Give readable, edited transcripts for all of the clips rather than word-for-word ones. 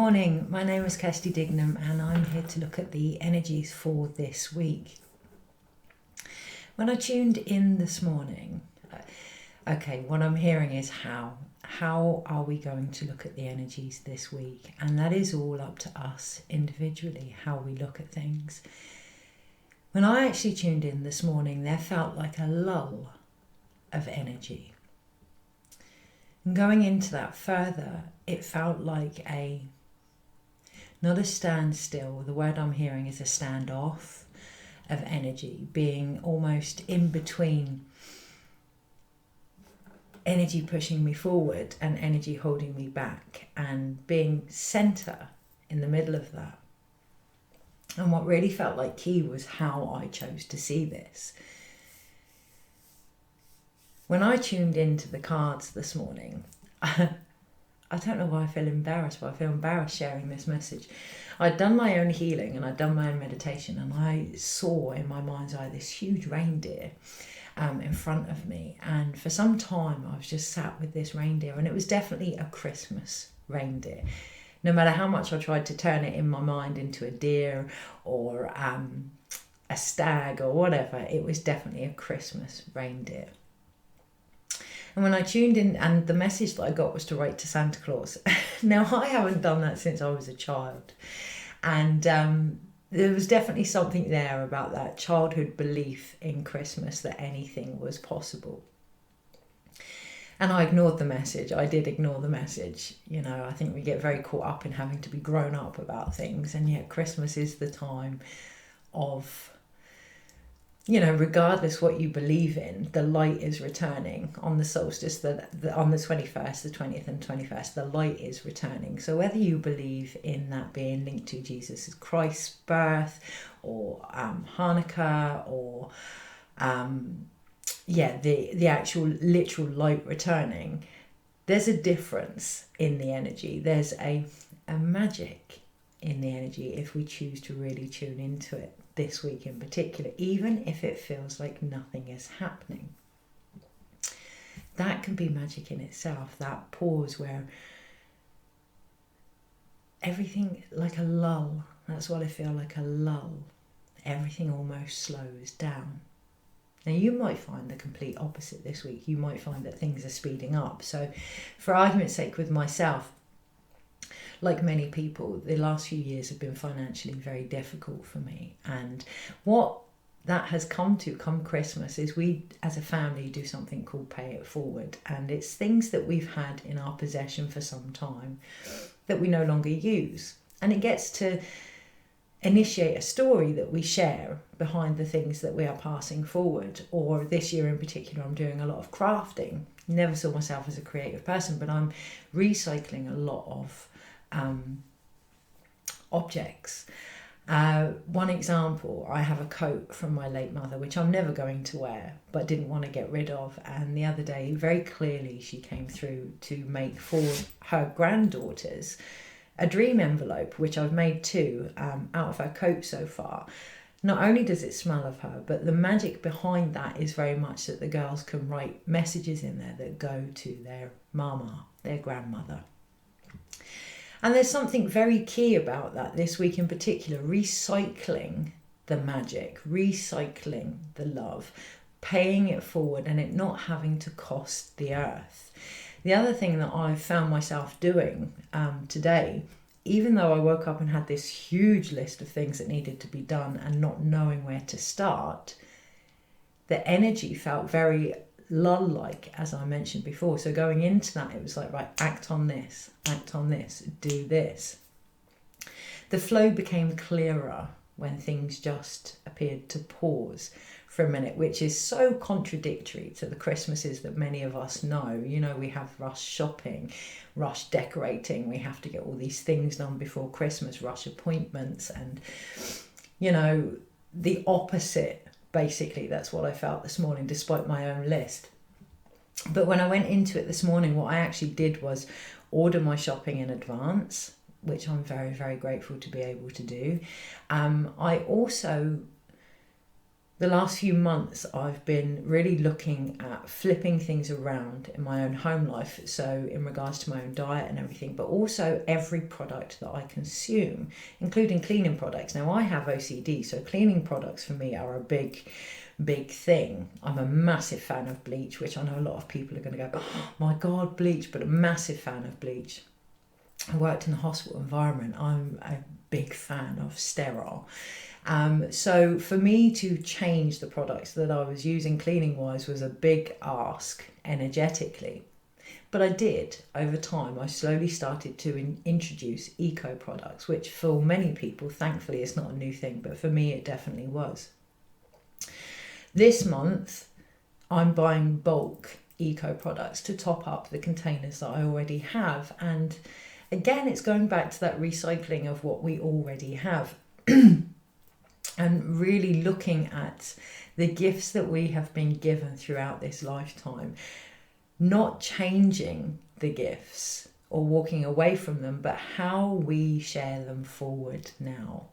morning, my name is Kirsty Dignam and I'm here to look at the energies for this week. When I tuned in this morning, what I'm hearing is how are we going to look at the energies this week? And that is all up to us individually, how we look at things. When I actually tuned in this morning, there felt like a lull of energy. And going into that further, it felt like not a standstill. The word I'm hearing is a standoff of energy, being almost in between energy pushing me forward and energy holding me back, and being center in the middle of that. And what really felt like key was how I chose to see this. When I tuned into the cards this morning, I don't know why I feel embarrassed, but I feel embarrassed sharing this message. I'd done my own healing and I'd done my own meditation, and I saw in my mind's eye this huge reindeer in front of me. And for some time I was just sat with this reindeer, and it was definitely a Christmas reindeer. No matter how much I tried to turn it in my mind into a deer or a stag or whatever, it was definitely a Christmas reindeer. And when I tuned in, and the message that I got was to write to Santa Claus. Now, I haven't done that since I was a child. And there was definitely something there about that childhood belief in Christmas that anything was possible. And I ignored the message. I did ignore the message. You know, I think we get very caught up in having to be grown up about things. And yet Christmas is the time of, you know, regardless what you believe in, the light is returning on the solstice, on the 21st, the 20th and 21st, the light is returning. So whether you believe in that being linked to Jesus Christ's birth, or Hanukkah, or the actual literal light returning, there's a difference in the energy. There's a magic in the energy if we choose to really tune into it this week in particular, even if it feels like nothing is happening. That can be magic in itself, that pause where everything, like a lull, that's what I feel, like a lull. Everything almost slows down. Now you might find the complete opposite this week. You might find that things are speeding up. So for argument's sake with myself, like many people, the last few years have been financially very difficult for me. And what that has come Christmas, is we as a family do something called pay it forward. And it's things that we've had in our possession for some time that we no longer use. And it gets to initiate a story that we share behind the things that we are passing forward. Or this year in particular, I'm doing a lot of crafting. Never saw myself as a creative person, but I'm recycling a lot of objects. One example, I have a coat from my late mother which I'm never going to wear but didn't want to get rid of, and the other day very clearly she came through to make for her granddaughters a dream envelope, which I've made two out of her coat so far. Not only does it smell of her, but the magic behind that is very much that the girls can write messages in there that go to their mama, their grandmother. And there's something very key about that this week in particular, recycling the magic, recycling the love, paying it forward, and it not having to cost the earth. The other thing that I've found myself doing today, even though I woke up and had this huge list of things that needed to be done and not knowing where to start, the energy felt very lull-like, as I mentioned before. So going into that, it was like, right, act on this, do this. The flow became clearer when things just appeared to pause for a minute, which is so contradictory to the Christmases that many of us know. You know, we have rush shopping, rush decorating, we have to get all these things done before Christmas, rush appointments, and, you know, the opposite. Basically, that's what I felt this morning, despite my own list. But when I went into it this morning, what I actually did was order my shopping in advance, which I'm very, very grateful to be able to do. I also the last few months I've been really looking at flipping things around in my own home life, so in regards to my own diet and everything, but also every product that I consume, including cleaning products. Now, I have OCD, so cleaning products for me are a big thing. I'm a massive fan of bleach, which I know a lot of people are going to go, oh my God, bleach, but a massive fan of bleach. I worked in the hospital environment. I'm a big fan of sterile. So for me to change the products that I was using cleaning wise was a big ask energetically. But I did. Over time, I slowly started to introduce eco products, which for many people, thankfully, it's not a new thing, but for me, it definitely was. This month, I'm buying bulk eco products to top up the containers that I already have. And again, it's going back to that recycling of what we already have. And really looking at the gifts that we have been given throughout this lifetime, not changing the gifts or walking away from them, but how we share them forward now.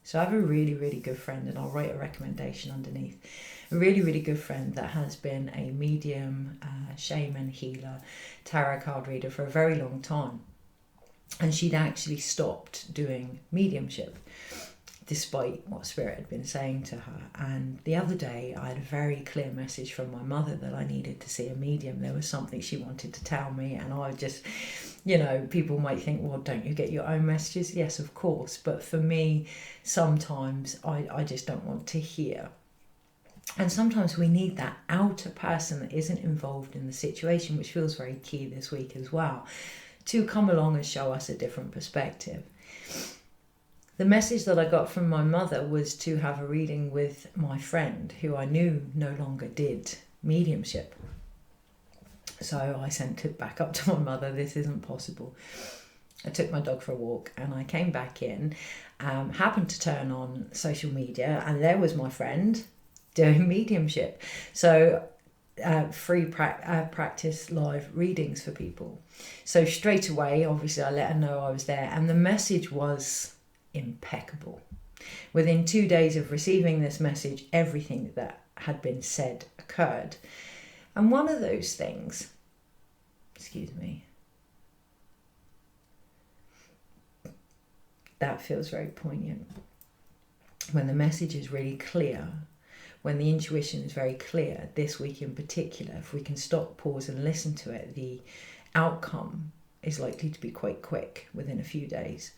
So I have a really, really good friend, and I'll write a recommendation underneath. A really, really good friend that has been a medium, shaman, healer, tarot card reader for a very long time. And she'd actually stopped doing mediumship, despite what Spirit had been saying to her. And the other day, I had a very clear message from my mother that I needed to see a medium. There was something she wanted to tell me, and I just, people might think, well, don't you get your own messages? Yes, of course. But for me, sometimes I just don't want to hear. And sometimes we need that outer person that isn't involved in the situation, which feels very key this week as well, to come along and show us a different perspective. The message that I got from my mother was to have a reading with my friend, who I knew no longer did mediumship. So I sent it back up to my mother. This isn't possible. I took my dog for a walk and I came back in, happened to turn on social media, and there was my friend doing mediumship. So free practice live readings for people. So straight away, obviously, I let her know I was there, and the message was impeccable. Within 2 days of receiving this message, everything that had been said occurred. And one of those things, that feels very poignant. When the message is really clear, when the intuition is very clear, this week in particular, if we can stop, pause and listen to it, the outcome is likely to be quite quick, within a few days.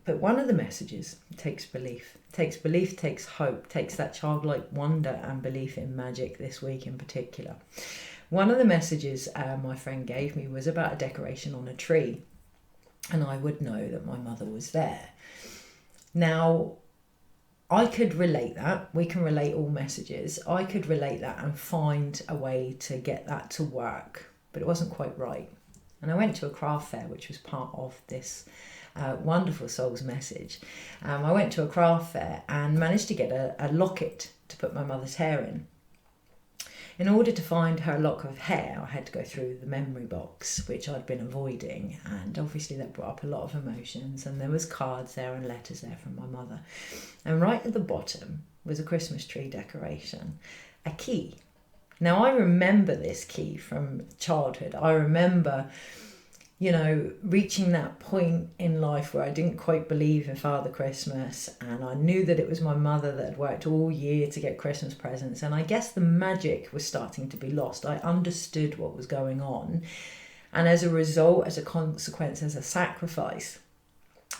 But one of the messages takes belief, takes hope, takes that childlike wonder and belief in magic this week in particular. One of the messages my friend gave me was about a decoration on a tree, and I would know that my mother was there. Now, I could relate that. We can relate all messages. I could relate that and find a way to get that to work, but it wasn't quite right. And I went to a craft fair, which was part of this wonderful soul's message. I went to a craft fair and managed to get a locket to put my mother's hair in. In order to find her lock of hair, I had to go through the memory box, which I'd been avoiding, and obviously that brought up a lot of emotions, and there was cards there and letters there from my mother. And right at the bottom was a Christmas tree decoration, a key. Now, I remember this key from childhood. I remember, reaching that point in life where I didn't quite believe in Father Christmas, and I knew that it was my mother that had worked all year to get Christmas presents, and I guess the magic was starting to be lost. I understood what was going on, and as a result, as a consequence, as a sacrifice,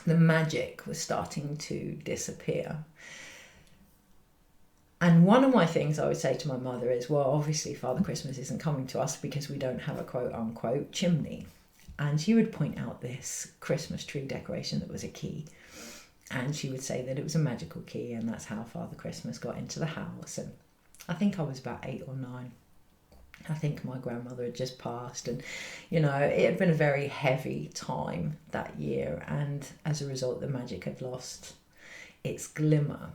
the magic was starting to disappear. And one of my things I would say to my mother is, well, obviously Father Christmas isn't coming to us because we don't have a quote-unquote chimney. And she would point out this Christmas tree decoration that was a key. And she would say that it was a magical key, and that's how Father Christmas got into the house. And I think I was about 8 or 9. I think my grandmother had just passed, and, it had been a very heavy time that year. And as a result, the magic had lost its glimmer.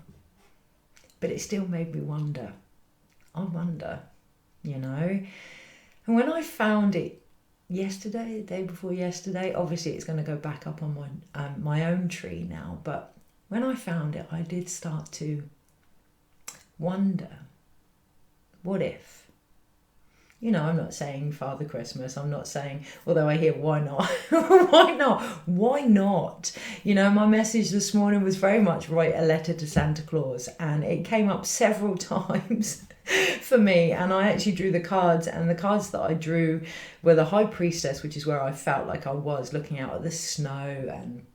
But it still made me wonder. I wonder, And when I found it yesterday, the day before yesterday, obviously it's going to go back up on my own tree now, but when I found it, I did start to wonder, what if? You know, I'm not saying Father Christmas. I'm not saying, although I hear, why not? Why not? Why not? You know, my message this morning was very much write a letter to Santa Claus. And it came up several times for me. And I actually drew the cards. And the cards that I drew were the High Priestess, which is where I felt like I was looking out at the snow and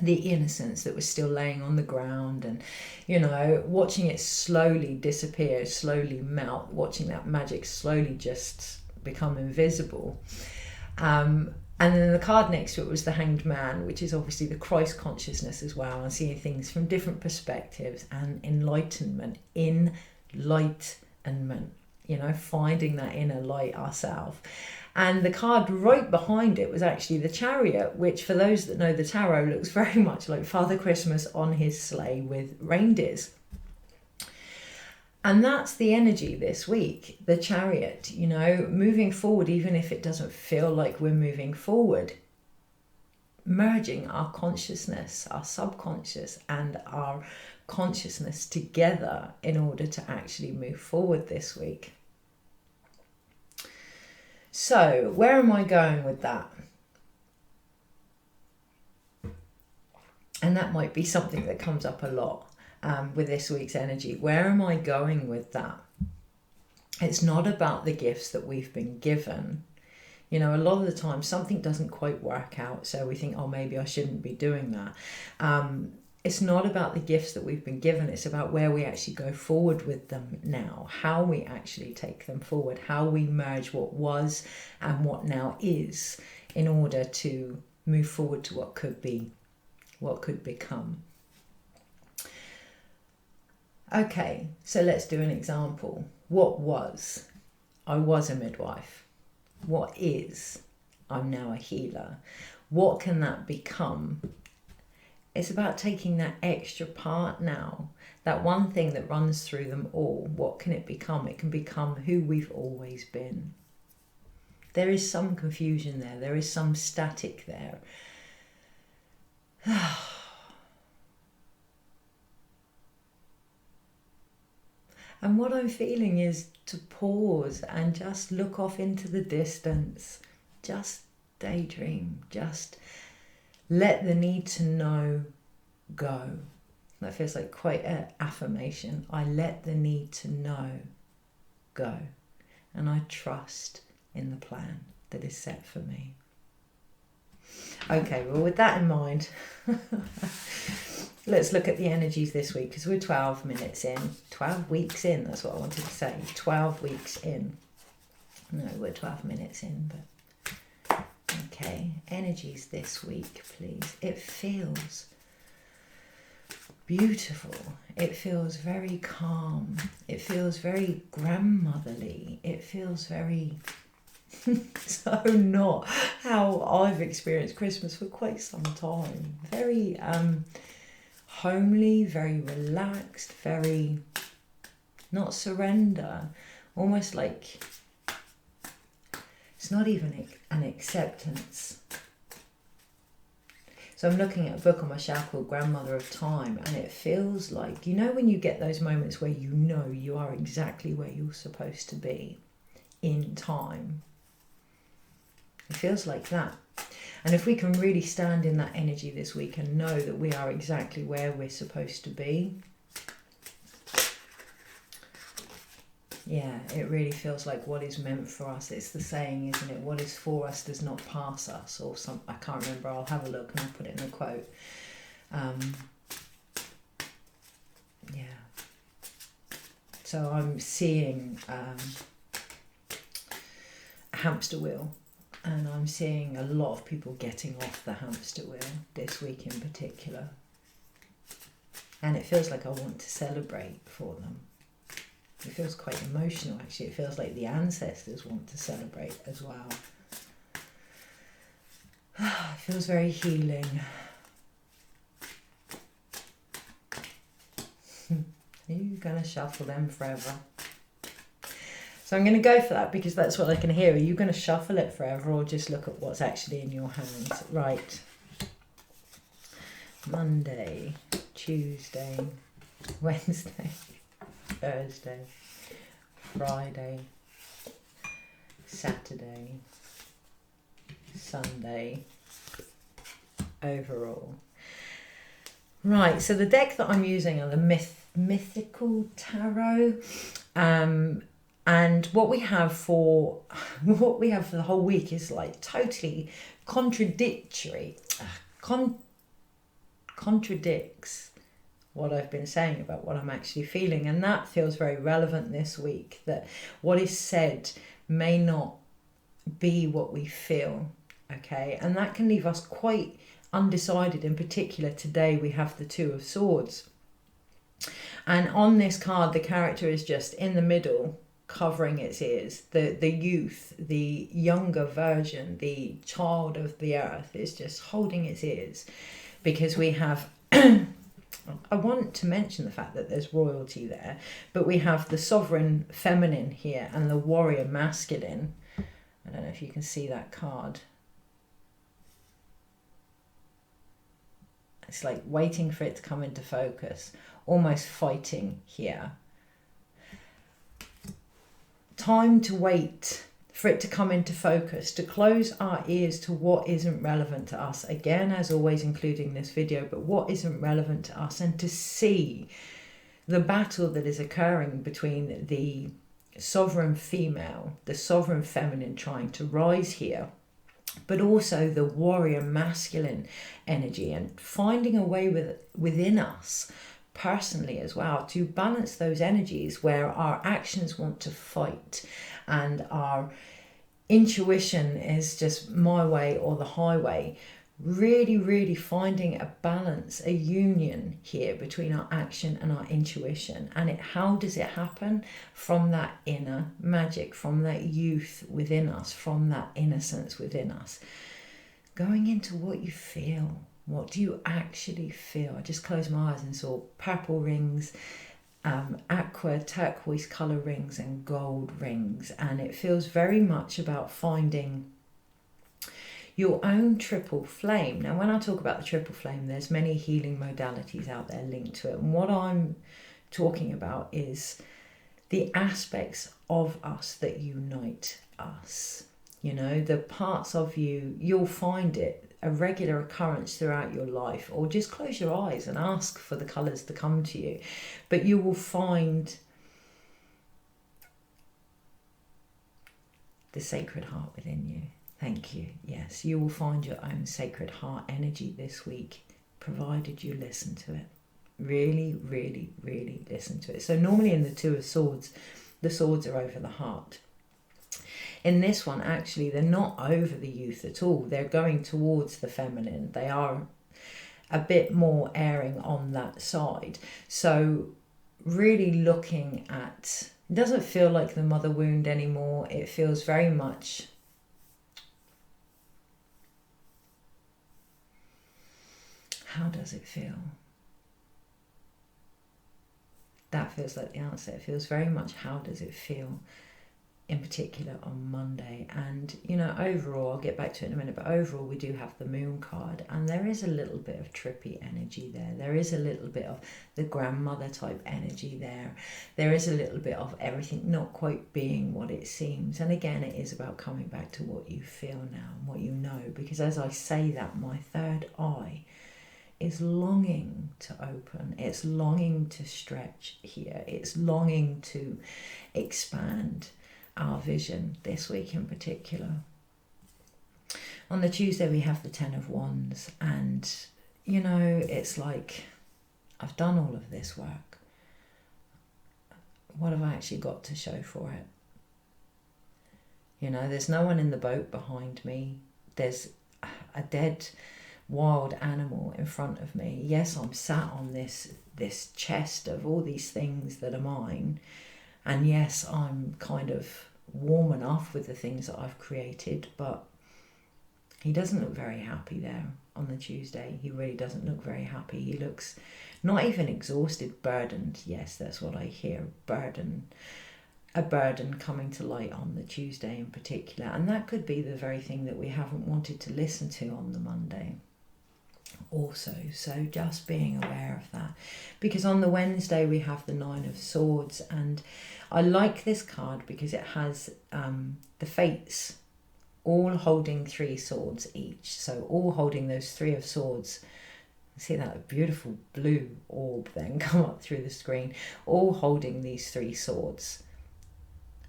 the innocence that was still laying on the ground, and you know, watching it slowly disappear, slowly melt, watching that magic slowly just become invisible. And then the card next to it was the Hanged Man, which is obviously the Christ consciousness as well, and seeing things from different perspectives, and enlightenment, you know, finding that inner light ourselves. And the card right behind it was actually the Chariot, which for those that know the tarot looks very much like Father Christmas on his sleigh with reindeers. And that's the energy this week, the Chariot, you know, moving forward, even if it doesn't feel like we're moving forward, merging our consciousness, our subconscious and our consciousness together in order to actually move forward this week. So, where am I going with that? And that might be something that comes up a lot with this week's energy. Where am I going with that? It's not about the gifts that we've been given. You know, a lot of the time something doesn't quite work out, so we think, oh, maybe I shouldn't be doing that. It's not about the gifts that we've been given. It's about where we actually go forward with them now, how we actually take them forward, how we merge what was and what now is in order to move forward to what could be, what could become. Okay, so let's do an example. What was? I was a midwife. What is? I'm now a healer. What can that become? It's about taking that extra part now, that one thing that runs through them all. What can it become? It can become who we've always been. There is some confusion there. There is some static there. And what I'm feeling is to pause and just look off into the distance. Just daydream. Just let the need to know go. That feels like quite an affirmation. I let the need to know go. And I trust in the plan that is set for me. Okay, well, with that in mind, let's look at the energies this week, because we're 12 minutes in, 12 weeks in, that's what I wanted to say, 12 weeks in. No, we're 12 minutes in, but okay, energies this week, please. It feels beautiful. It feels very calm. It feels very grandmotherly. It feels very so not how I've experienced Christmas for quite some time. Very homely, very relaxed, very not surrender, almost like it's not even an acceptance. So I'm looking at a book on my shelf called Grandmother of Time, and it feels like, you know, when you get those moments where you know you are exactly where you're supposed to be in time. It feels like that. And if we can really stand in that energy this week and know that we are exactly where we're supposed to be, yeah, it really feels like what is meant for us. It's the saying, isn't it? What is for us does not pass us, or some, I can't remember. I'll have a look and I'll put it in a quote. Yeah. So I'm seeing a hamster wheel, and I'm seeing a lot of people getting off the hamster wheel this week in particular. And it feels like I want to celebrate for them. It feels quite emotional, actually. It feels like the ancestors want to celebrate as well. It feels very healing. Are you going to shuffle them forever? So I'm going to go for that because that's what I can hear. Are you going to shuffle it forever or just look at what's actually in your hands? Right. Monday, Tuesday, Wednesday, Thursday, Friday, Saturday, Sunday, overall. Right, so the deck that I'm using are the Mythical Tarot, and what we have for the whole week is like totally contradictory, contradicts what I've been saying about what I'm actually feeling, and that feels very relevant this week, that what is said may not be what we feel, okay, and that can leave us quite undecided. In particular today we have the Two of Swords, and on this card the character is just in the middle covering its ears. The youth, the younger version, the child of the earth is just holding its ears, because we have I want to mention the fact that there's royalty there, but we have the sovereign feminine here and the warrior masculine. I don't know if you can see that card. It's like waiting for it to come into focus, almost fighting here. Time to wait for it to come into focus, to close our ears to what isn't relevant to us. Again, as always, including this video, but what isn't relevant to us, and to see the battle that is occurring between the sovereign female, the sovereign feminine trying to rise here, but also the warrior masculine energy, and finding a way within us personally as well to balance those energies where our actions want to fight and our intuition is just my way or the highway. Really finding a balance, a union here between our action and our intuition. And how does it happen? From that inner magic, from that youth within us, from that innocence within us. Going into what you feel. What do you actually feel? I just closed my eyes and saw purple rings, aqua turquoise colour rings and gold rings, and it feels very much about finding your own triple flame. Now when I talk about the triple flame, there's many healing modalities out there linked to it, and what I'm talking about is the aspects of us that unite us. You know, the parts of you, you'll find it a regular occurrence throughout your life, or just close your eyes and ask for the colours to come to you, but you will find the sacred heart within you. Thank you. Yes, you will find your own sacred heart energy this week, provided you listen to it. Really listen to it. So normally in the Two of Swords, the swords are over the heart. In this one, actually, they're not over the youth at all. They're going towards the feminine. They are a bit more erring on that side. So really looking at, it doesn't feel like the mother wound anymore. It feels very much, how does it feel? That feels like the answer. It feels very much, how does it feel? In particular on Monday. And you know, overall, I'll get back to it in a minute, but overall we do have the moon card, and there is a little bit of trippy energy there. There is a little bit of the grandmother type energy there. There is a little bit of everything not quite being what it seems. And again, it is about coming back to what you feel now and what you know, because as I say that, my third eye is longing to open. It's longing to stretch here. It's longing to expand our vision this week in particular. On the Tuesday we have the Ten of Wands, and you know, it's like, I've done all of this work. What have I actually got to show for it? You know, there's no one in the boat behind me. There's a dead wild animal in front of me. Yes, I'm sat on this chest of all these things that are mine. And yes, I'm kind of warm enough with the things that I've created, but he doesn't look very happy there on the Tuesday. He really doesn't look very happy. He looks not even exhausted, burdened. Yes, that's what I hear, burden. A burden coming to light on the Tuesday in particular. And that could be the very thing that we haven't wanted to listen to on the Monday. also. So just being aware of that, because on the Wednesday we have the Nine of Swords, and I like this card because it has the Fates all holding 3 swords each, so all holding those 3 of swords. See that beautiful blue orb then come up through the screen, all holding these 3 swords.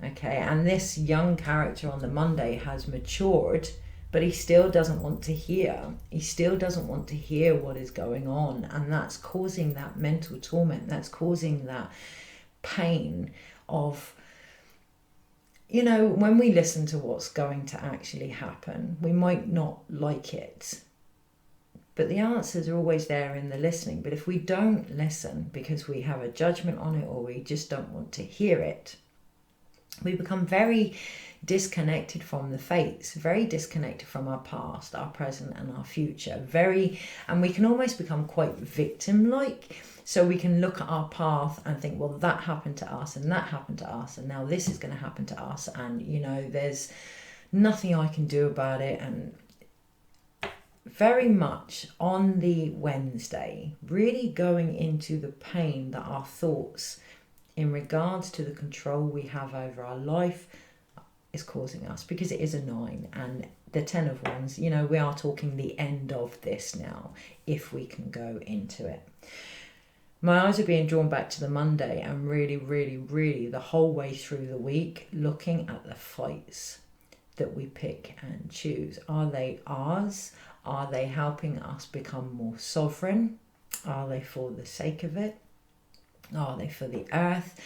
Okay, and this young character on the Monday has matured, but he still doesn't want to hear. He still doesn't want to hear what is going on, and that's causing that mental torment. That's causing that pain of, you know, when we listen to what's going to actually happen, we might not like it, but the answers are always there in the listening. But if we don't listen because we have a judgment on it, or we just don't want to hear it, we become very disconnected from the fates, very disconnected from our past, our present and our future, and we can almost become quite victim-like. So we can look at our path and think, well, that happened to us and that happened to us, and now this is going to happen to us, and you know, there's nothing I can do about it. And very much on the Wednesday, really going into the pain that our thoughts in regards to the control we have over our life is causing us, because it is a 9, and the 10 of Wands, you know, we are talking the end of this now, if we can go into it. My eyes are being drawn back to the Monday, and really, really, really the whole way through the week, looking at the fights that we pick and choose. Are they ours? Are they helping us become more sovereign? Are they for the sake of it? Are they for the earth?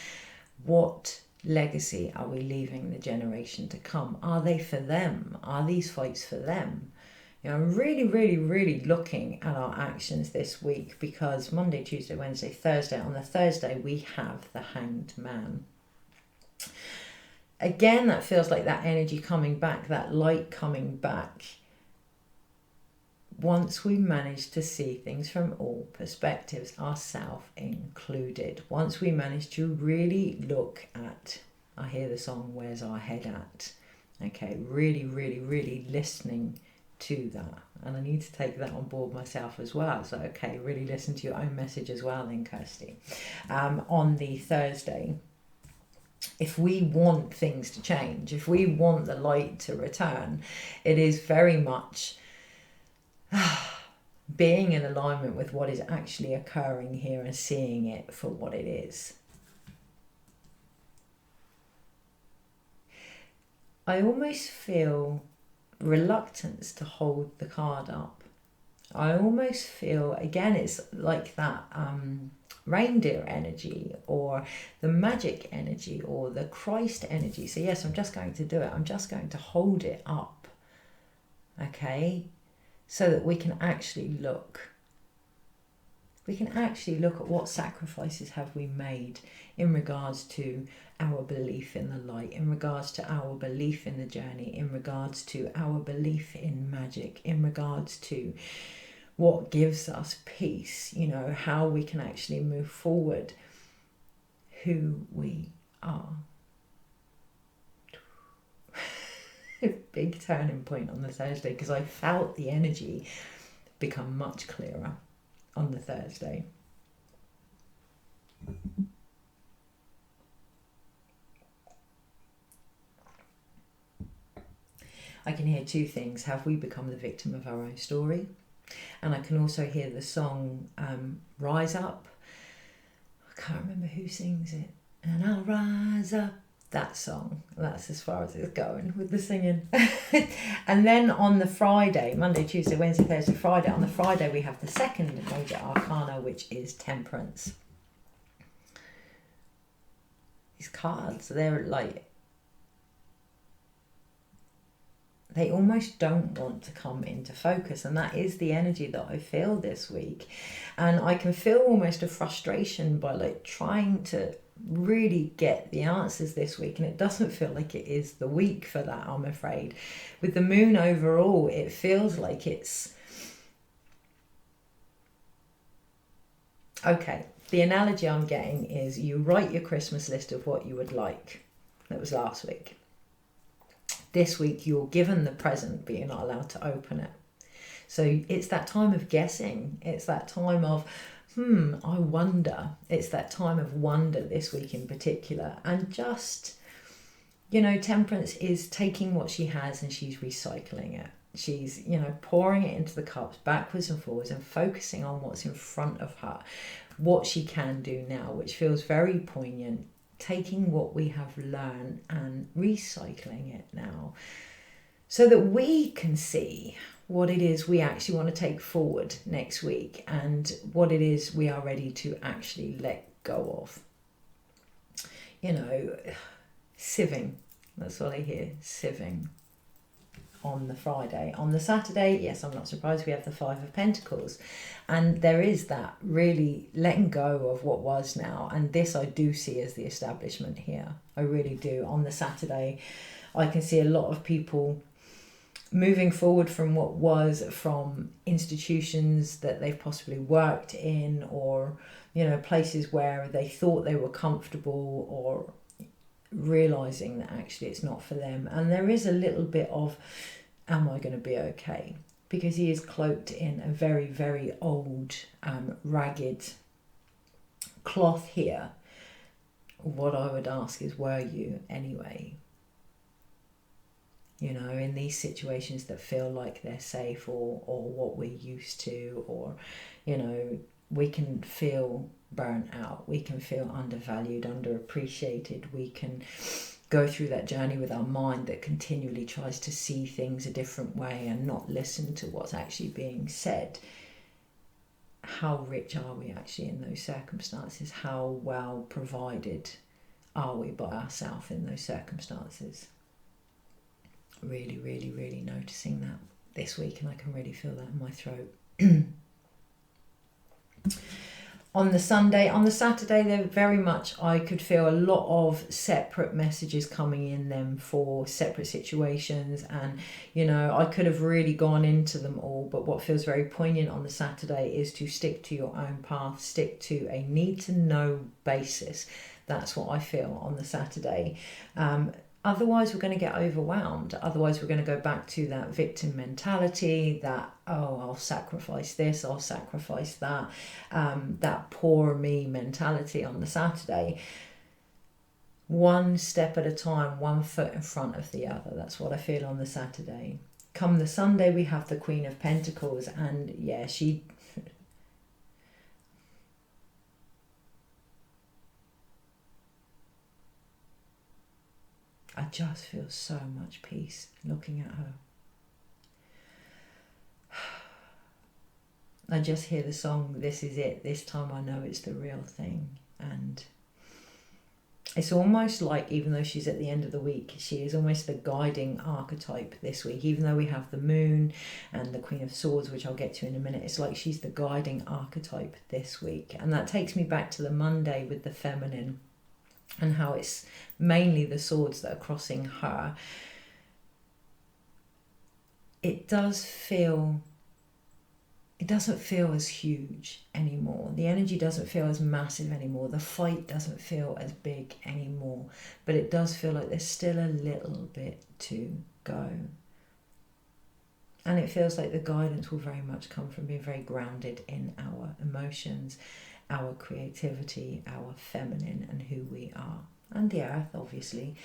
What legacy are we leaving the generation to come? Are they for them? Are these fights for them? You know, I'm really, really, really looking at our actions this week, because Monday, Tuesday, Wednesday, Thursday, on the Thursday we have the Hanged Man. Again, that feels like that energy coming back, that light coming back. Once we manage to see things from all perspectives, ourselves included, once we manage to really look at, I hear the song, Where's Our Head At? Okay, really, really, really listening to that. And I need to take that on board myself as well. So, okay, really listen to your own message as well then, Kirsty. On the Thursday, if we want things to change, if we want the light to return, it is very much being in alignment with what is actually occurring here and seeing it for what it is. I almost feel reluctance to hold the card up. I almost feel, again, it's like that reindeer energy, or the magic energy, or the Christ energy. So yes, I'm just going to do it. I'm just going to hold it up. Okay? So that we can actually look. We can actually look at what sacrifices have we made in regards to our belief in the light, in regards to our belief in the journey, in regards to our belief in magic, in regards to what gives us peace, you know, how we can actually move forward, who we are. Big turning point on the Thursday, because I felt the energy become much clearer on the Thursday. I can hear 2 things. Have we become the victim of our own story? And I can also hear the song Rise Up. I can't remember who sings it. And I'll rise up. That song, that's as far as it's going with the singing. And then on the Friday, Monday, Tuesday, Wednesday, Thursday, Friday, on the Friday we have the second major arcana, which is Temperance. These cards, they're like, they almost don't want to come into focus, and that is the energy that I feel this week. And I can feel almost a frustration by like trying to really get the answers this week, and it doesn't feel like it is the week for that, I'm afraid. With the moon overall, it feels like it's okay. The analogy I'm getting is you write your Christmas list of what you would like. That was last week. This week you're given the present, but you're not allowed to open it. So it's that time of guessing. It's that time of, I wonder. It's that time of wonder this week in particular. And just, Temperance is taking what she has and she's recycling it. She's, pouring it into the cups backwards and forwards and focusing on what's in front of her, what she can do now, which feels very poignant. Taking what we have learned and recycling it now so that we can see what it is we actually want to take forward next week and what it is we are ready to actually let go of. Sieving, that's what I hear, sieving on the Friday. On the Saturday, yes, I'm not surprised, we have the Five of Pentacles. And there is that really letting go of what was now. And this I do see as the establishment here. I really do. On the Saturday, I can see a lot of people moving forward from what was, from institutions that they've possibly worked in, or, places where they thought they were comfortable, or realizing that actually it's not for them. And there is a little bit of, am I going to be okay? Because he is cloaked in a very, very old, ragged cloth here. What I would ask is, were you anyway? In these situations that feel like they're safe, or what we're used to, or, we can feel burnt out, we can feel undervalued, underappreciated, we can go through that journey with our mind that continually tries to see things a different way and not listen to what's actually being said. How rich are we actually in those circumstances? How well provided are we by ourselves in those circumstances? Really, really, really noticing that this week, and I can really feel that in my throat. On the Saturday, there very much, I could feel a lot of separate messages coming in them for separate situations. And, I could have really gone into them all. But what feels very poignant on the Saturday is to stick to your own path, stick to a need to know basis. That's what I feel on the Saturday. Otherwise, we're going to get overwhelmed. Otherwise, we're going to go back to that victim mentality, that, I'll sacrifice this, I'll sacrifice that, that poor me mentality on the Saturday. One step at a time, one foot in front of the other. That's what I feel on the Saturday. Come the Sunday, we have the Queen of Pentacles, and yeah, I just feel so much peace looking at her. I just hear the song, "This is it, this time I know it's the real thing." And it's almost like, even though she's at the end of the week, she is almost the guiding archetype this week. Even though we have the Moon and the Queen of Swords, which I'll get to in a minute, it's like she's the guiding archetype this week. And that takes me back to the Monday with the feminine, and how it's mainly the swords that are crossing her. It doesn't feel as huge anymore. The energy doesn't feel as massive anymore. The fight doesn't feel as big anymore. But it does feel like there's still a little bit to go. And it feels like the guidance will very much come from being very grounded in our emotions, our creativity, our feminine, and who we are. And the earth, obviously,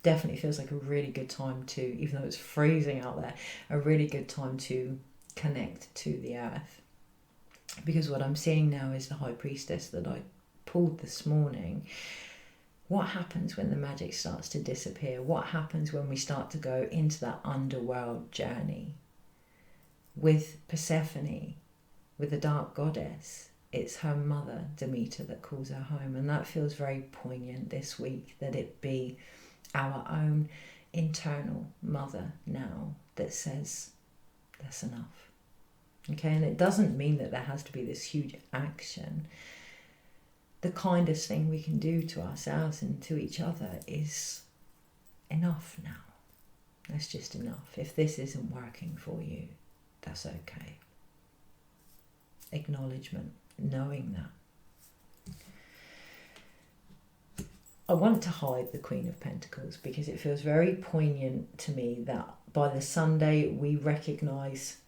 definitely feels like a really good time to, even though it's freezing out there, a really good time to connect to the earth. Because what I'm seeing now is the High Priestess that I pulled this morning. What happens when the magic starts to disappear? What happens when we start to go into that underworld journey? With Persephone, with the dark goddess, it's her mother, Demeter, that calls her home. And that feels very poignant this week, that it be our own internal mother now that says, that's enough. Okay, and it doesn't mean that there has to be this huge action. The kindest thing we can do to ourselves and to each other is enough now. That's just enough. If this isn't working for you, that's okay. Acknowledgement. Knowing that. I want to hide the Queen of Pentacles because it feels very poignant to me that by the Sunday we recognise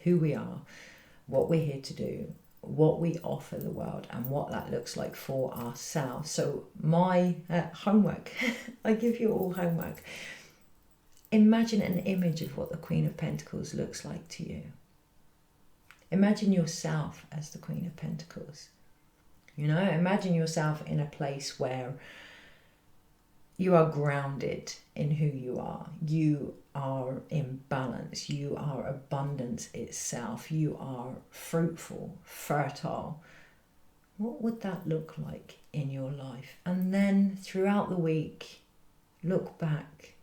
who we are, what we're here to do, what we offer the world, and what that looks like for ourselves. So my homework, I give you all homework. Imagine an image of what the Queen of Pentacles looks like to you. Imagine yourself as the Queen of Pentacles. You know, imagine yourself in a place where you are grounded in who you are. You are in balance. You are abundance itself. You are fruitful, fertile. What would that look like in your life? And then throughout the week, look back.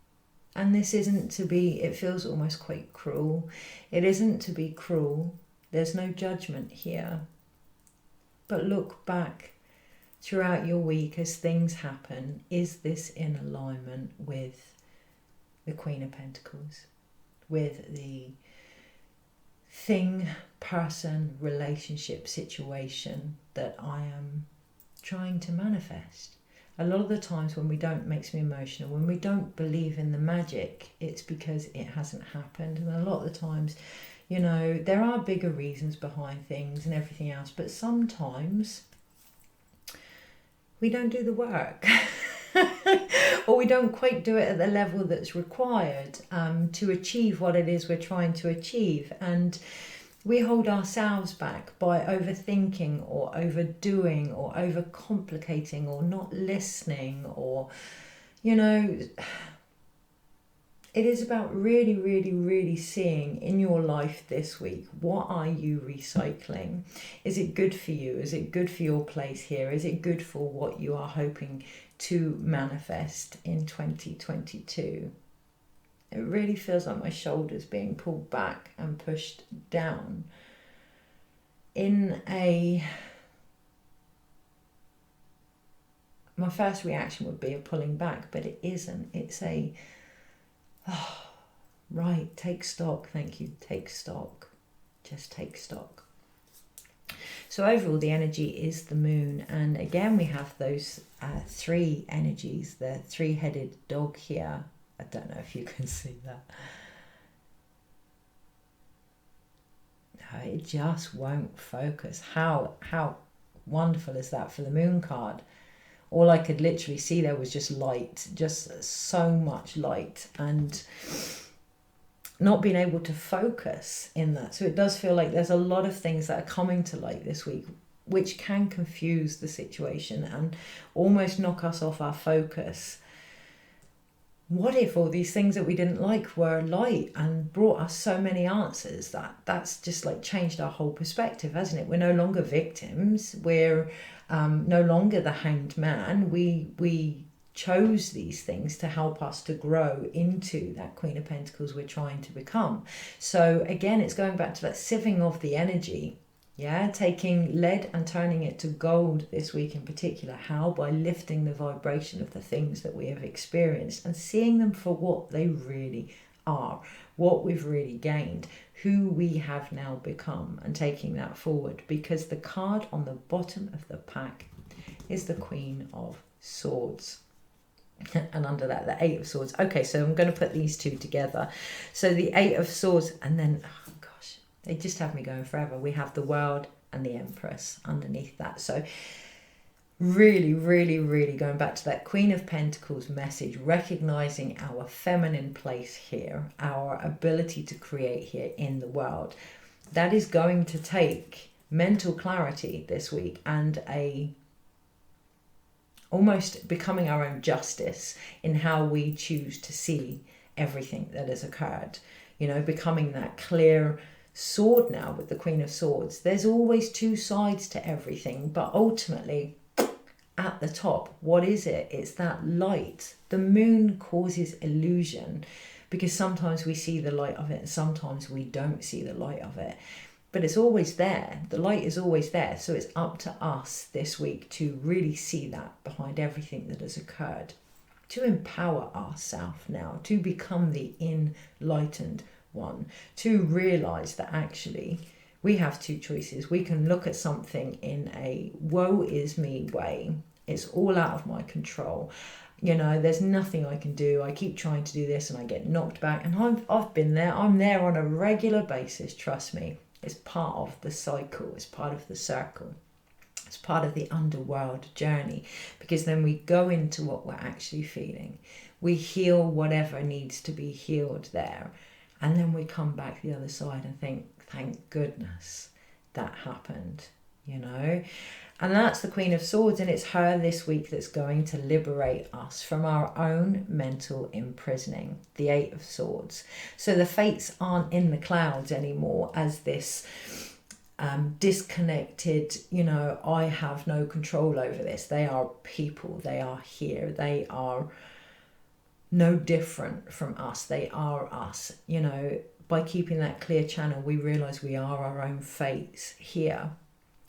And this isn't to be, it feels almost quite cruel. It isn't to be cruel. There's no judgment here. But look back throughout your week as things happen. Is this in alignment with the Queen of Pentacles? With the thing, person, relationship, situation that I am trying to manifest? A lot of the times when we don't, it makes me emotional, when we don't believe in the magic, it's because it hasn't happened. And a lot of the times, you know, there are bigger reasons behind things and everything else, but sometimes we don't do the work or we don't quite do it at the level that's required to achieve what it is we're trying to achieve. And we hold ourselves back by overthinking or overdoing or overcomplicating or not listening, or, you know, it is about really, really, really seeing in your life this week, what are you recycling? Is it good for you? Is it good for your place here? Is it good for what you are hoping to manifest in 2022? It really feels like my shoulders being pulled back and pushed down in a... My first reaction would be a pulling back, but it isn't. It's a... Oh, right, take stock, thank you, take stock, just take stock. So overall the energy is the moon, and again we have those three energies, the three-headed dog here. I don't know if you can see that. No, it just won't focus. How wonderful is that for the moon card? All I could literally see there was just light, just so much light, and not being able to focus in that. So it does feel like there's a lot of things that are coming to light this week, which can confuse the situation and almost knock us off our focus. What if all these things that we didn't like were light and brought us so many answers? That's just like changed our whole perspective, hasn't it? We're no longer victims. We're no longer the hanged man. We chose these things to help us to grow into that Queen of Pentacles we're trying to become. So again, it's going back to that sieving of the energy. Yeah, taking lead and turning it to gold this week in particular. How? By lifting the vibration of the things that we have experienced and seeing them for what they really are, what we've really gained, who we have now become, and taking that forward. Because the card on the bottom of the pack is the Queen of Swords. And under that, the Eight of Swords. Okay, so I'm going to put these two together. So the Eight of Swords, and then... they just have me going forever. We have the World and the Empress underneath that. So really, really, really going back to that Queen of Pentacles message, recognizing our feminine place here, our ability to create here in the world. That is going to take mental clarity this week and almost becoming our own justice in how we choose to see everything that has occurred. You know, becoming that clear sword now with the Queen of Swords. There's always two sides to everything, but ultimately at the top, what is it? It's that light. The moon causes illusion because sometimes we see the light of it and sometimes we don't see the light of it, but it's always there. The light is always there. So it's up to us this week to really see that behind everything that has occurred, to empower ourselves now, to become the enlightened one, to realize that actually we have two choices. We can look at something in a woe is me way. It's all out of my control. You know, there's nothing I can do. I keep trying to do this and I get knocked back. And I've been there. I'm there on a regular basis, trust me. It's part of the cycle. It's part of the circle. It's part of the underworld journey, because then we go into what we're actually feeling. We heal whatever needs to be healed there. And then we come back the other side and think, thank goodness that happened, you know. And that's the Queen of Swords, and it's her this week that's going to liberate us from our own mental imprisoning, the Eight of Swords. So the fates aren't in the clouds anymore as this disconnected, you know, I have no control over this. They are people, they are here, they are no different from us, they are us. You know, by keeping that clear channel, we realise we are our own fates here.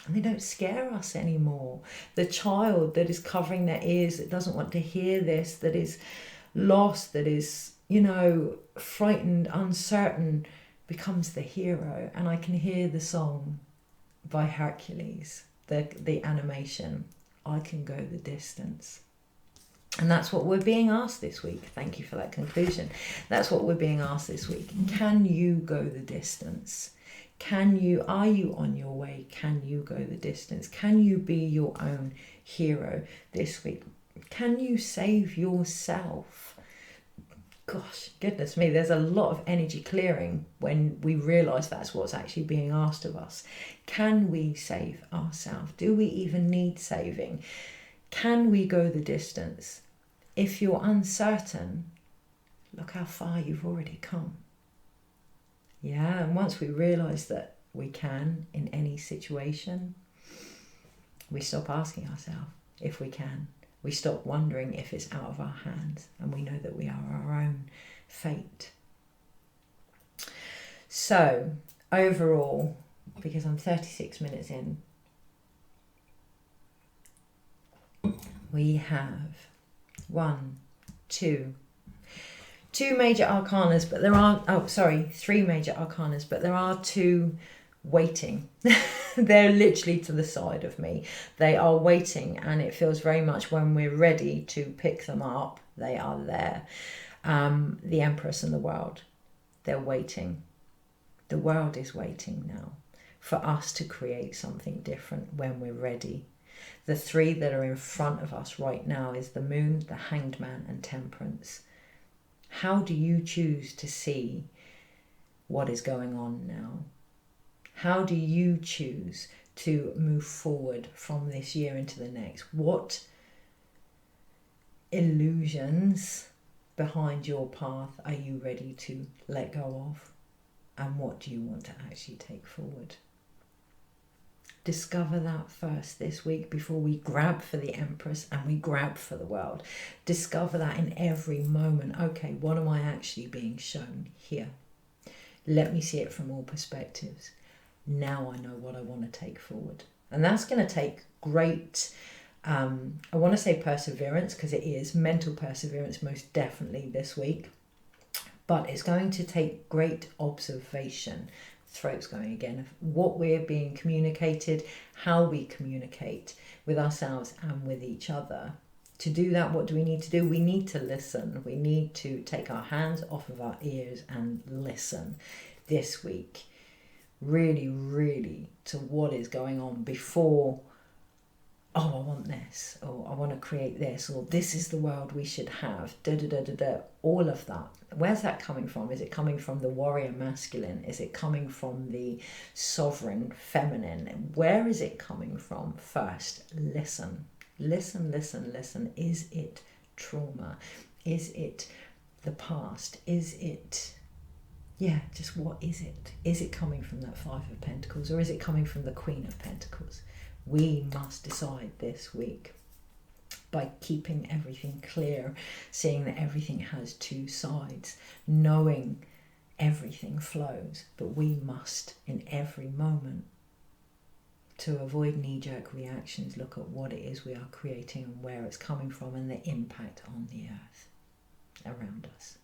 And they don't scare us anymore. The child that is covering their ears, that doesn't want to hear this, that is lost, that is, you know, frightened, uncertain, becomes the hero. And I can hear the song by Hercules, the animation, I Can Go the Distance. And that's what we're being asked this week. Thank you for that conclusion. That's what we're being asked this week. Can you go the distance? Are you on your way? Can you go the distance? Can you be your own hero this week? Can you save yourself? Gosh, goodness me, there's a lot of energy clearing when we realise that's what's actually being asked of us. Can we save ourselves? Do we even need saving? Can we go the distance? If you're uncertain, look how far you've already come. Yeah, and once we realise that we can in any situation, we stop asking ourselves if we can. We stop wondering if it's out of our hands, and we know that we are our own fate. So, overall, because I'm 36 minutes in, we have two major arcanas, but there are, three major arcanas, but there are two waiting. They're literally to the side of me. They are waiting, and it feels very much when we're ready to pick them up, they are there. The Empress and the World, they're waiting. The world is waiting now for us to create something different when we're ready. The three that are in front of us right now is the Moon, the Hanged Man, and Temperance. How do you choose to see what is going on now? How do you choose to move forward from this year into the next? What illusions behind your path are you ready to let go of? And what do you want to actually take forward? Discover that first this week before we grab for the Empress and we grab for the World. Discover that in every moment. Okay, what am I actually being shown here? Let me see it from all perspectives. Now I know what I want to take forward. And that's going to take great, I want to say perseverance, because it is mental perseverance most definitely this week. But it's going to take great observation. Throat's going again, of what we're being communicated, how we communicate with ourselves and with each other. To do that, what do we need to do? We need to listen. We need to take our hands off of our ears and listen this week. Really, really to what is going on before, oh, I want this, or I want to create this, or this is the world we should have, all of that. Where's that coming from? Is it coming from the warrior masculine? Is it coming from the sovereign feminine? Where is it coming from? First, listen. Listen, listen, listen. Is it trauma? Is it the past? Is it, just what is it? Is it coming from that Five of Pentacles, or is it coming from the Queen of Pentacles? We must decide this week by keeping everything clear, seeing that everything has two sides, knowing everything flows. But we must, in every moment, to avoid knee-jerk reactions, look at what it is we are creating and where it's coming from and the impact on the earth around us.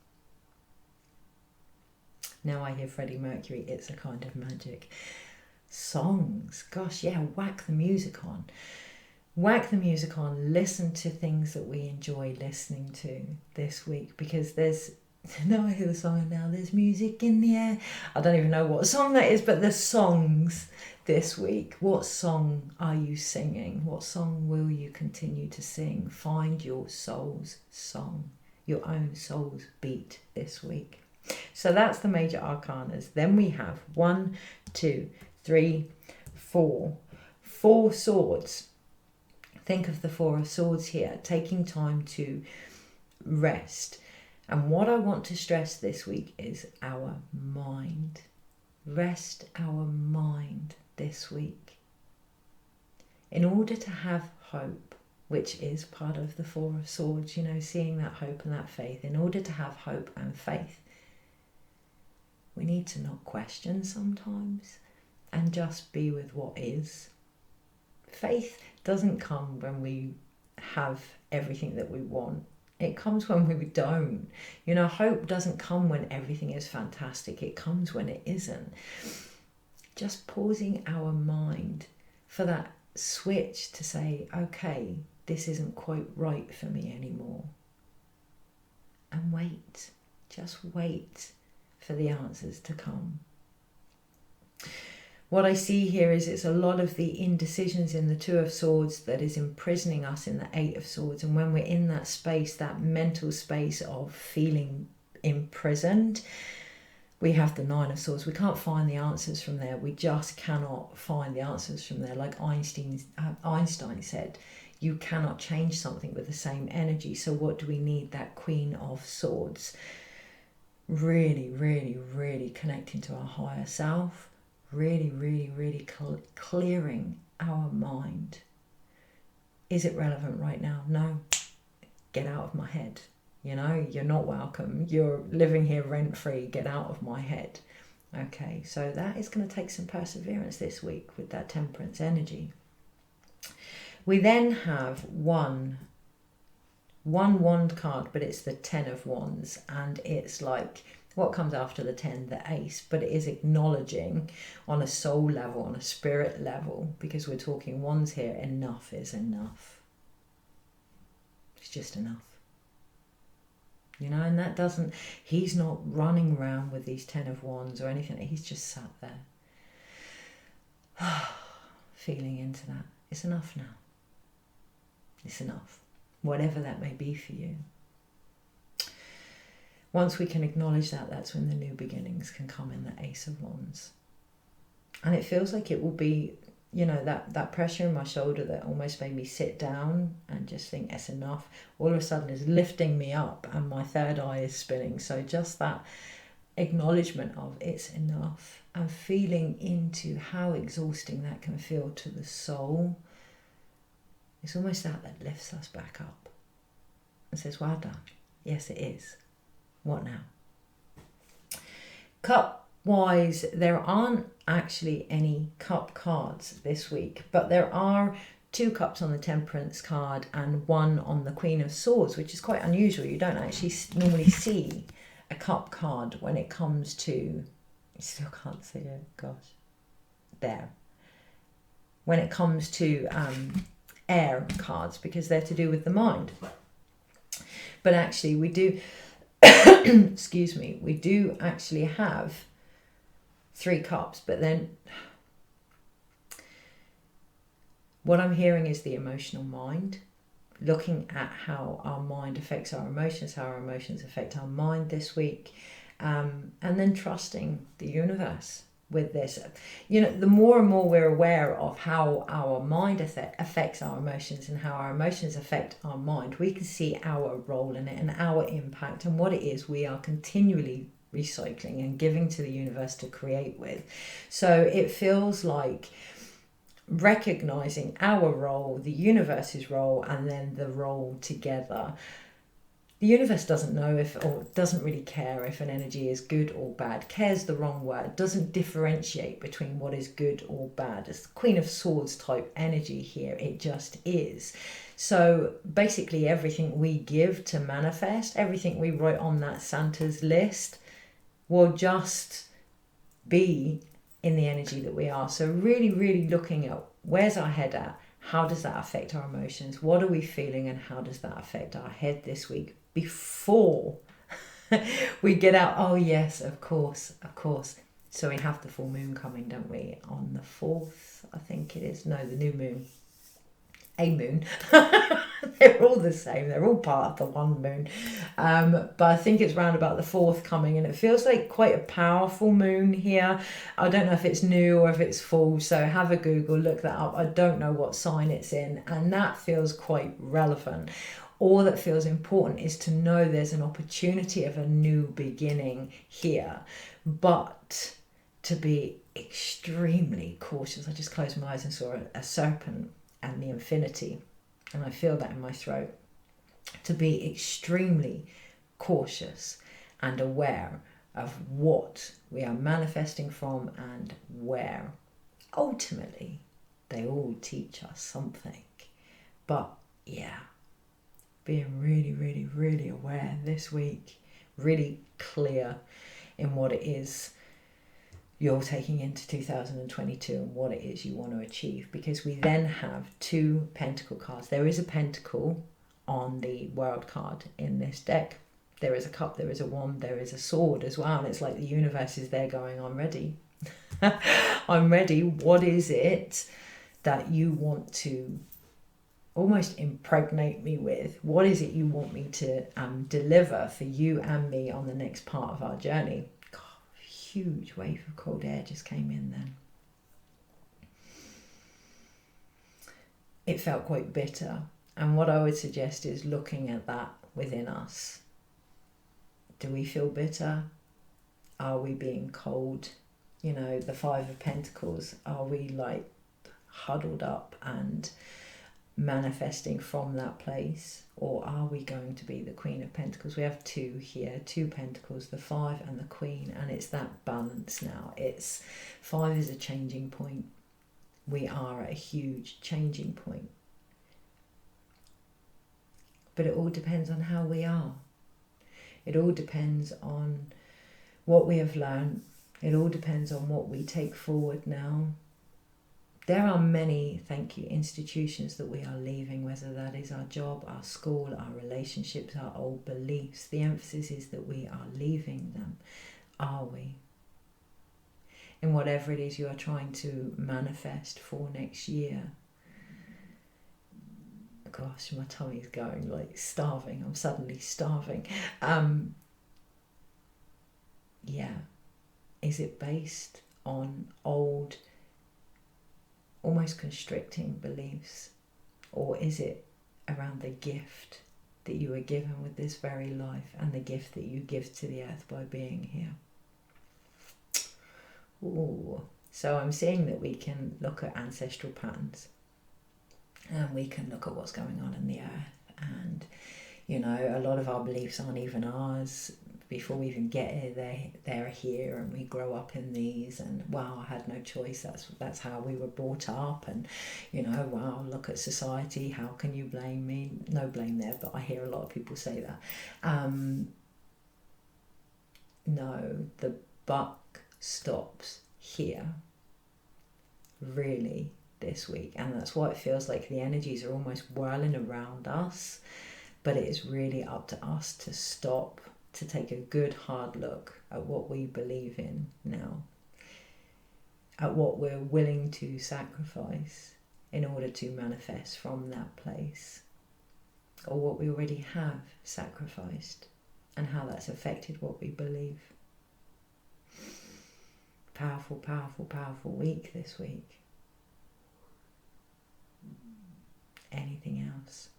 Now I hear Freddie Mercury, It's a Kind of Magic. Songs, gosh, whack the music on. whack the music on, listen to things that we enjoy listening to this week, because there's, now I hear the song now, there's music in the air. I don't even know what song that is, but there's songs this week. What song are you singing? What song will you continue to sing? Find your soul's song, your own soul's beat this week. So that's the major arcanas. Then we have 1, 2, 3, 4 swords. Think of the 4 of swords here, taking time to rest. And what I want to stress this week is our mind. Rest our mind this week. In order to have hope, which is part of the 4 of swords, you know, seeing that hope and that faith. In order to have hope and faith, we need to not question sometimes and just be with what is. Faith doesn't come when we have everything that we want. It comes when we don't. You know, hope doesn't come when everything is fantastic. It comes when it isn't. Just pausing our mind for that switch to say, okay, this isn't quite right for me anymore. And wait. Just wait for the answers to come. What I see here is it's a lot of the indecisions in the 2 of swords that is imprisoning us in the 8 of swords. And when we're in that space, that mental space of feeling imprisoned, we have the 9 of swords. We can't find the answers from there. We just cannot find the answers from there. Like Einstein said, you cannot change something with the same energy. So what do we need? That Queen of Swords. Really, really, really connecting to our higher self. Really, really, really clearing our mind. Is it relevant right now? No. Get out of my head. You know, you're not welcome. You're living here rent-free. Get out of my head. Okay, so that is going to take some perseverance this week with that Temperance energy. We then have one wand card, but it's the 10 of wands, and it's like what comes after the 10, the ace, but it is acknowledging on a soul level, on a spirit level, because we're talking wands here, enough is enough. It's just enough. You know, and that doesn't, he's not running around with these 10 of wands or anything. He's just sat there. Feeling into that. It's enough now. It's enough. Whatever that may be for you. Once we can acknowledge that, that's when the new beginnings can come in the Ace of Wands. And it feels like it will be, you know, that pressure in my shoulder that almost made me sit down and just think it's enough, all of a sudden is lifting me up and my third eye is spinning. So just that acknowledgement of it's enough and feeling into how exhausting that can feel to the soul. It's almost that lifts us back up and says, well done. Yes, it is. What now? Cup-wise, there aren't actually any cup cards this week, but there are 2 cups on the Temperance card and 1 on the Queen of Swords, which is quite unusual. You don't actually normally see a cup card when it comes to, you still can't see it, gosh, there. When it comes to air cards, because they're to do with the mind. But actually we do, excuse me, we do actually have 3 cups, but then what I'm hearing is the emotional mind, looking at how our mind affects our emotions, how our emotions affect our mind this week, and then trusting the universe with this. You know, the more and more we're aware of how our mind affects our emotions and how our emotions affect our mind, we can see our role in it and our impact and what it is we are continually recycling and giving to the universe to create with. So it feels like recognizing our role, the universe's role, and then the role together. The universe doesn't know if, or doesn't really care if an energy is good or bad. Care's the wrong word. Doesn't differentiate between what is good or bad. It's the Queen of Swords type energy here. It just is. So basically everything we give to manifest, everything we write on that Santa's list will just be in the energy that we are. So really, really looking at where's our head at? how does that affect our emotions? What are we feeling, and how does that affect our head this week before we get out? Oh yes, of course. So we have the full moon coming, don't we? On the 4th, I think it is. No, the new moon. A moon. They're all the same. They're all part of the one moon. But I think it's round about the 4th coming, and it feels like quite a powerful moon here. I don't know if it's new or if it's full, so have a Google, look that up. I don't know what sign it's in, and that feels quite relevant. All that feels important is to know there's an opportunity of a new beginning here, but to be extremely cautious. I just closed my eyes and saw a serpent and the infinity, and I feel that in my throat. To be extremely cautious and aware of what we are manifesting from and where. Ultimately, they all teach us something. But yeah, being really, really, really aware this week, really clear in what it is you're taking into 2022 and what it is you want to achieve, because we then have 2 pentacle cards. There is a pentacle on the world card in this deck. There is a cup, there is a wand, there is a sword as well, and it's like the universe is there going, I'm ready. I'm ready. What is it that you want to almost impregnate me with? What is it you want me to deliver for you and me on the next part of our journey? Huge wave of cold air just came in then. It felt quite bitter, and what I would suggest is looking at that within us. Do we feel bitter? Are we being cold? You know, the 5 of Pentacles, are we like huddled up and manifesting from that place, or are we going to be the Queen of Pentacles? We have 2 here, 2 Pentacles, the 5 and the Queen, and it's that balance now. 5 is a changing point. We are at a huge changing point, but it all depends on how we are. It all depends on what we have learned. It all depends on what we take forward now. There are many, thank you, institutions that we are leaving, whether that is our job, our school, our relationships, our old beliefs. The emphasis is that we are leaving them. Are we? In whatever it is you are trying to manifest for next year. Gosh, my tummy's going like starving. I'm suddenly starving. Yeah. Is it based on old, almost constricting beliefs, or is it around the gift that you were given with this very life and the gift that you give to the earth by being here? Ooh. So I'm seeing that we can look at ancestral patterns, and we can look at what's going on in the earth, and you know, a lot of our beliefs aren't even ours. Before we even get here, they're here, and we grow up in these, and wow, I had no choice, that's how we were brought up, and you know, wow, look at society, how can you blame me? No blame there, but I hear a lot of people say that. No, the buck stops here, really, this week, and that's why it feels like the energies are almost whirling around us, but it is really up to us to stop, to take a good hard look at what we believe in now, at what we're willing to sacrifice in order to manifest from that place, or what we already have sacrificed, and how that's affected what we believe. Powerful, powerful, powerful week this week. Anything else?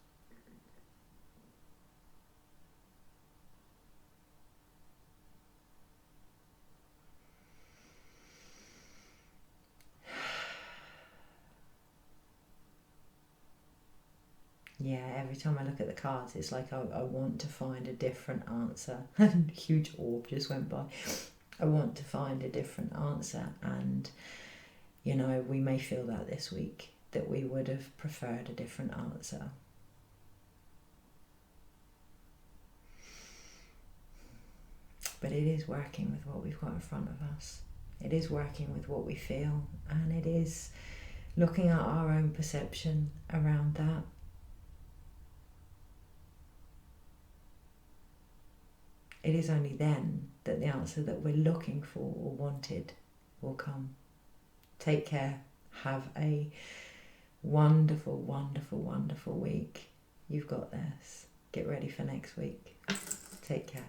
Yeah, every time I look at the cards, it's like I want to find a different answer. Huge orb just went by. I want to find a different answer, and you know, we may feel that this week, that we would have preferred a different answer. But it is working with what we've got in front of us. It is working with what we feel, and it is looking at our own perception around that. It is only then that the answer that we're looking for or wanted will come. Take care. Have a wonderful, wonderful, wonderful week. You've got this. Get ready for next week. Take care.